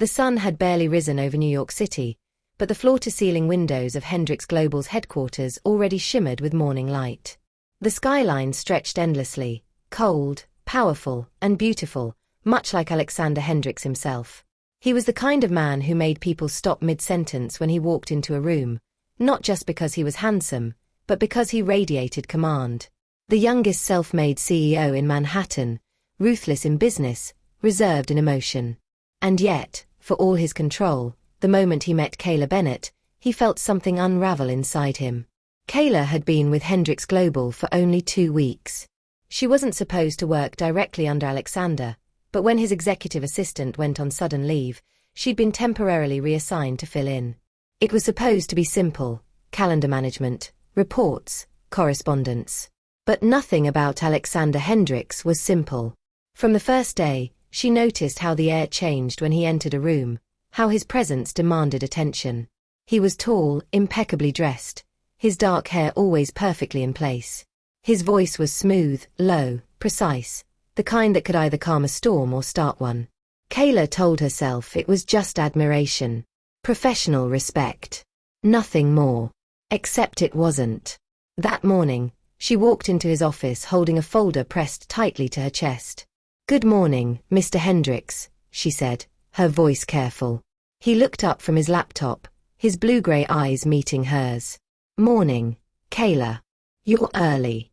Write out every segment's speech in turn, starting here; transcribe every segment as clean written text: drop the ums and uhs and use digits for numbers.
The sun had barely risen over New York City, but the floor-to-ceiling windows of Hendrix Global's headquarters already shimmered with morning light. The skyline stretched endlessly, cold, powerful, and beautiful, much like Alexander Hendrix himself. He was the kind of man who made people stop mid-sentence when he walked into a room, not just because he was handsome, but because he radiated command. The youngest self-made CEO in Manhattan, ruthless in business, reserved in emotion. And yet, for all his control, the moment he met Kayla Bennett, he felt something unravel inside him. Kayla had been with Hendrix Global for only 2 weeks. She wasn't supposed to work directly under Alexander, but when his executive assistant went on sudden leave, she'd been temporarily reassigned to fill in. It was supposed to be simple: calendar management, reports, correspondence. But nothing about Alexander Hendrix was simple. From the first day, she noticed how the air changed when he entered a room, how his presence demanded attention. He was tall, impeccably dressed, his dark hair always perfectly in place. His voice was smooth, low, precise, the kind that could either calm a storm or start one. Kayla told herself it was just admiration, professional respect. Nothing more. Except it wasn't. That morning, she walked into his office holding a folder pressed tightly to her chest. "Good morning, Mr. Hendrix," she said, her voice careful. He looked up from his laptop, his blue-gray eyes meeting hers. "Morning, Kayla. You're early."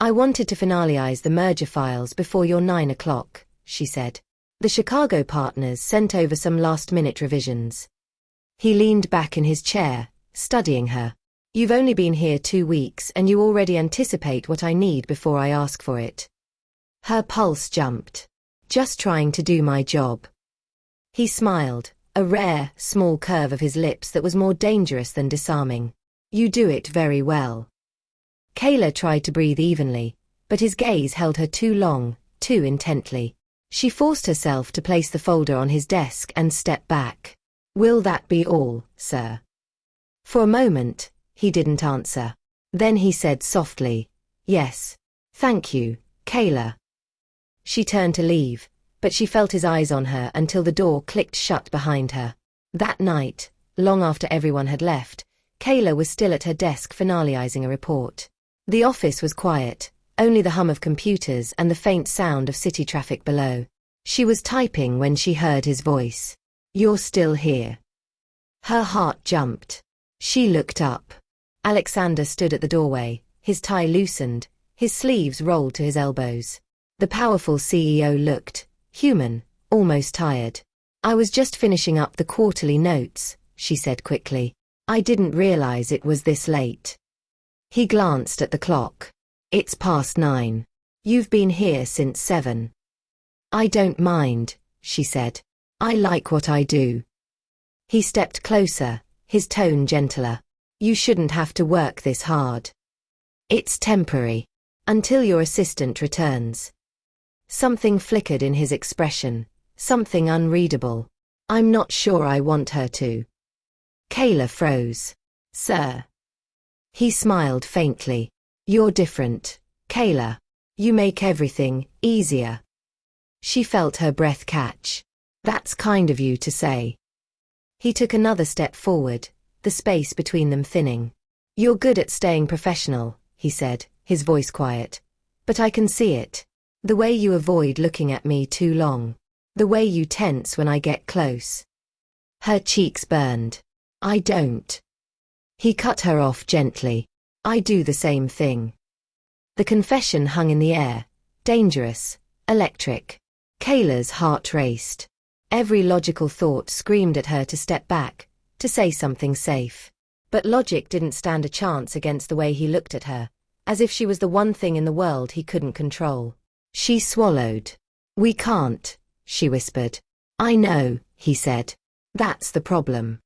"I wanted to finalize the merger files before your 9 o'clock, she said. "The Chicago partners sent over some last-minute revisions." He leaned back in his chair, studying her. "You've only been here 2 weeks and you already anticipate what I need before I ask for it." Her pulse jumped. "Just trying to do my job." He smiled, a rare, small curve of his lips that was more dangerous than disarming. "You do it very well." Kayla tried to breathe evenly, but his gaze held her too long, too intently. She forced herself to place the folder on his desk and step back. "Will that be all, sir?" For a moment, he didn't answer. Then he said softly, "Yes. Thank you, Kayla." She turned to leave, but she felt his eyes on her until the door clicked shut behind her. That night, long after everyone had left, Kayla was still at her desk finalizing a report. The office was quiet, only the hum of computers and the faint sound of city traffic below. She was typing when she heard his voice. "You're still here." Her heart jumped. She looked up. Alexander stood at the doorway, his tie loosened, his sleeves rolled to his elbows. The powerful CEO looked human, almost tired. "I was just finishing up the quarterly notes," she said quickly. "I didn't realize it was this late." He glanced at the clock. "It's past 9. You've been here since 7. "I don't mind," she said. "I like what I do." He stepped closer, his tone gentler. "You shouldn't have to work this hard. It's temporary. Until your assistant returns." Something flickered in his expression, something unreadable. "I'm not sure I want her to." Kayla froze. "Sir." He smiled faintly. "You're different, Kayla. You make everything easier." She felt her breath catch. "That's kind of you to say." He took another step forward, the space between them thinning. "You're good at staying professional," he said, his voice quiet. "But I can see it. The way you avoid looking at me too long. The way you tense when I get close." Her cheeks burned. "I don't." He cut her off gently. "I do the same thing." The confession hung in the air, dangerous, electric. Kayla's heart raced. Every logical thought screamed at her to step back, to say something safe. But logic didn't stand a chance against the way he looked at her, as if she was the one thing in the world he couldn't control. She swallowed. "We can't," she whispered. "I know," he said. "That's the problem."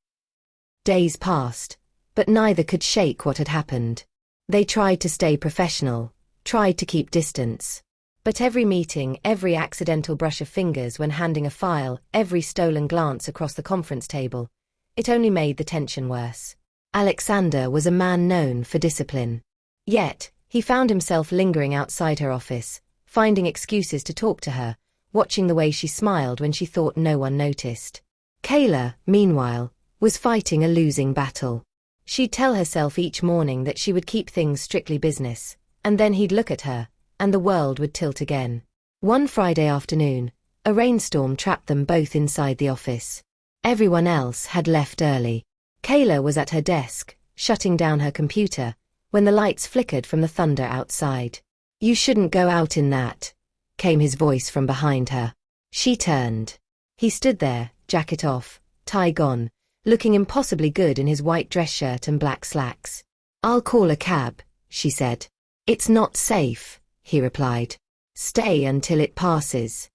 Days passed, but neither could shake what had happened. They tried to stay professional, tried to keep distance. But every meeting, every accidental brush of fingers when handing a file, every stolen glance across the conference table, it only made the tension worse. Alexander was a man known for discipline. Yet, he found himself lingering outside her office, finding excuses to talk to her, watching the way she smiled when she thought no one noticed. Kayla, meanwhile, was fighting a losing battle. She'd tell herself each morning that she would keep things strictly business, and then he'd look at her, and the world would tilt again. One Friday afternoon, a rainstorm trapped them both inside the office. Everyone else had left early. Kayla was at her desk, shutting down her computer, when the lights flickered from the thunder outside. "You shouldn't go out in that," came his voice from behind her. She turned. He stood there, jacket off, tie gone, looking impossibly good in his white dress shirt and black slacks. "I'll call a cab," she said. "It's not safe," he replied. "Stay until it passes."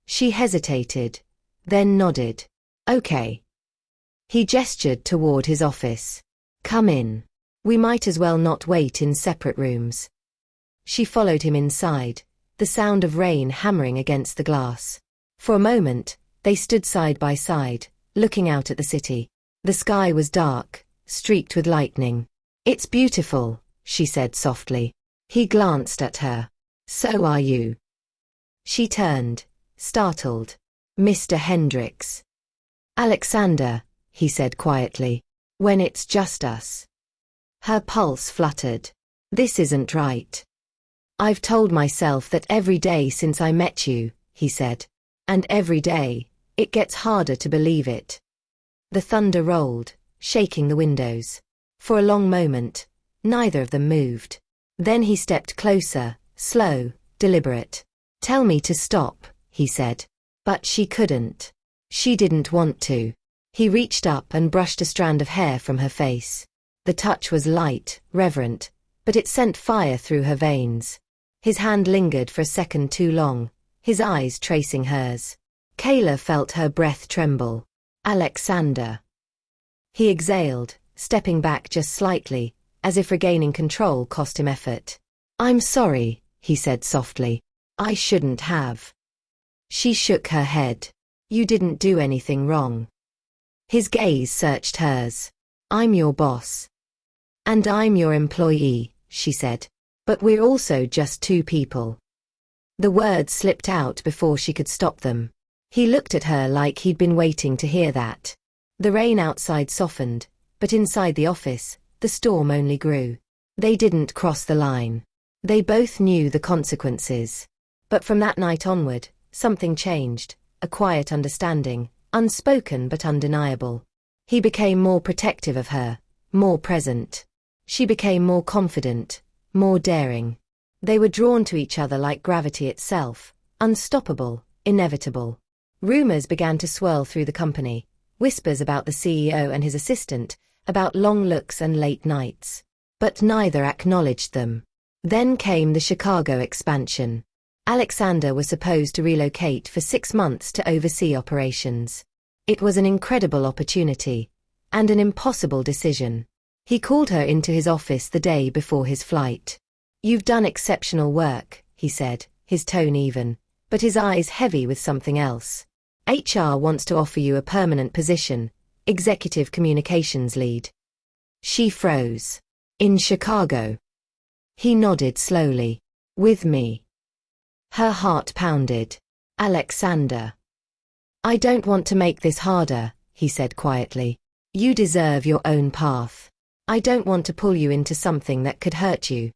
She hesitated, then nodded. "Okay." He gestured toward his office. "Come in. We might as well not wait in separate rooms." She followed him inside, the sound of rain hammering against the glass. For a moment, they stood side by side, looking out at the city. The sky was dark, streaked with lightning. "It's beautiful," she said softly. He glanced at her. "So are you." She turned, startled. "Mr. Hendrix." "Alexander," he said quietly. "When it's just us." Her pulse fluttered. "This isn't right." "I've told myself that every day since I met you," he said. "And every day, it gets harder to believe it." The thunder rolled, shaking the windows. For a long moment, neither of them moved. Then he stepped closer, slow, deliberate. "Tell me to stop," he said. But she couldn't. She didn't want to. He reached up and brushed a strand of hair from her face. The touch was light, reverent, but it sent fire through her veins. His hand lingered for a second too long, his eyes tracing hers. Kayla felt her breath tremble. "Alexander." He exhaled, stepping back just slightly, as if regaining control cost him effort. "I'm sorry," he said softly. "I shouldn't have." She shook her head. "You didn't do anything wrong." His gaze searched hers. "I'm your boss." "And I'm your employee," she said. "But we're also just two people." The words slipped out before she could stop them. He looked at her like he'd been waiting to hear that. The rain outside softened, but inside the office, the storm only grew. They didn't cross the line. They both knew the consequences. But from that night onward, something changed, a quiet understanding, unspoken but undeniable. He became more protective of her, more present. She became more confident, more daring. They were drawn to each other like gravity itself, unstoppable, inevitable. Rumors began to swirl through the company, whispers about the CEO and his assistant, about long looks and late nights. But neither acknowledged them. Then came the Chicago expansion. Alexander was supposed to relocate for 6 months to oversee operations. It was an incredible opportunity, and an impossible decision. He called her into his office the day before his flight. "You've done exceptional work," he said, his tone even, but his eyes heavy with something else. "HR wants to offer you a permanent position, executive communications lead." She froze. "In Chicago?" He nodded slowly. "With me." Her heart pounded. "Alexander." "I don't want to make this harder," he said quietly. "You deserve your own path. I don't want to pull you into something that could hurt you."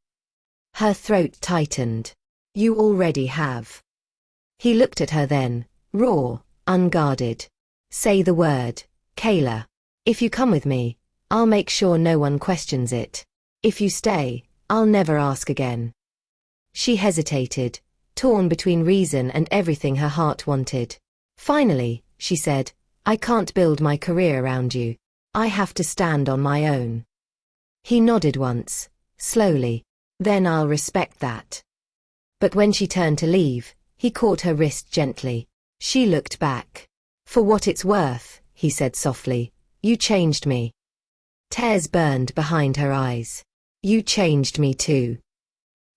Her throat tightened. "You already have." He looked at her then, raw, unguarded. "Say the word, Kayla. If you come with me, I'll make sure no one questions it. If you stay, I'll never ask again." She hesitated, torn between reason and everything her heart wanted. Finally, she said, "I can't build my career around you. I have to stand on my own." He nodded once, slowly. "Then I'll respect that." But when she turned to leave, he caught her wrist gently. She looked back. "For what it's worth," he said softly, "you changed me." Tears burned behind her eyes. "You changed me too."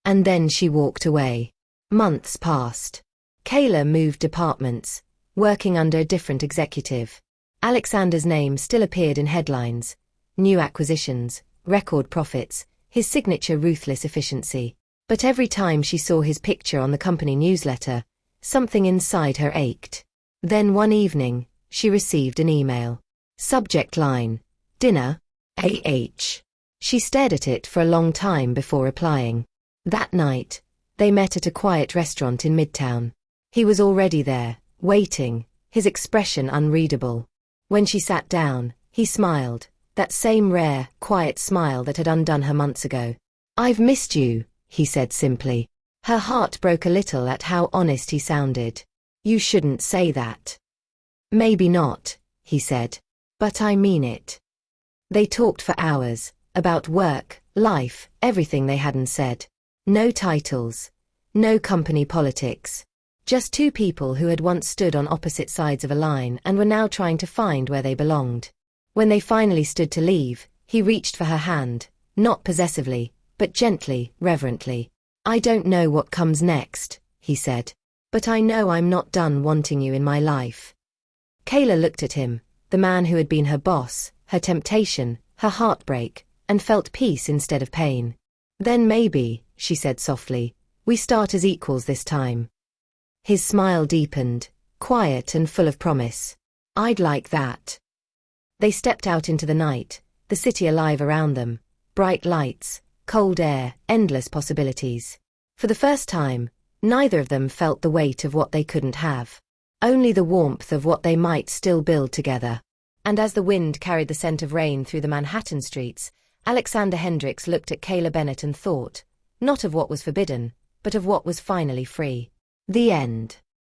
And then she walked away. Months passed. Kayla moved departments, working under a different executive. Alexander's name still appeared in headlines. New acquisitions, record profits, his signature ruthless efficiency. But every time she saw his picture on the company newsletter, something inside her ached. Then one evening, she received an email. Subject line: Dinner, AH. She stared at it for a long time before replying. That night, they met at a quiet restaurant in Midtown. He was already there, waiting, his expression unreadable. When she sat down, he smiled, that same rare, quiet smile that had undone her months ago. "I've missed you," he said simply. Her heart broke a little at how honest he sounded. "You shouldn't say that." "Maybe not," he said. "But I mean it." They talked for hours, about work, life, everything they hadn't said. No titles. No company politics. Just two people who had once stood on opposite sides of a line and were now trying to find where they belonged. When they finally stood to leave, he reached for her hand, not possessively, but gently, reverently. "I don't know what comes next," he said. "But I know I'm not done wanting you in my life." Kayla looked at him, the man who had been her boss, her temptation, her heartbreak, and felt peace instead of pain. "Then maybe," she said softly, "we start as equals this time." His smile deepened, quiet and full of promise. "I'd like that." They stepped out into the night, the city alive around them, bright lights, cold air, endless possibilities. For the first time, neither of them felt the weight of what they couldn't have. Only the warmth of what they might still build together. And as the wind carried the scent of rain through the Manhattan streets, Alexander Hendrix looked at Kayla Bennett and thought, not of what was forbidden, but of what was finally free. The end.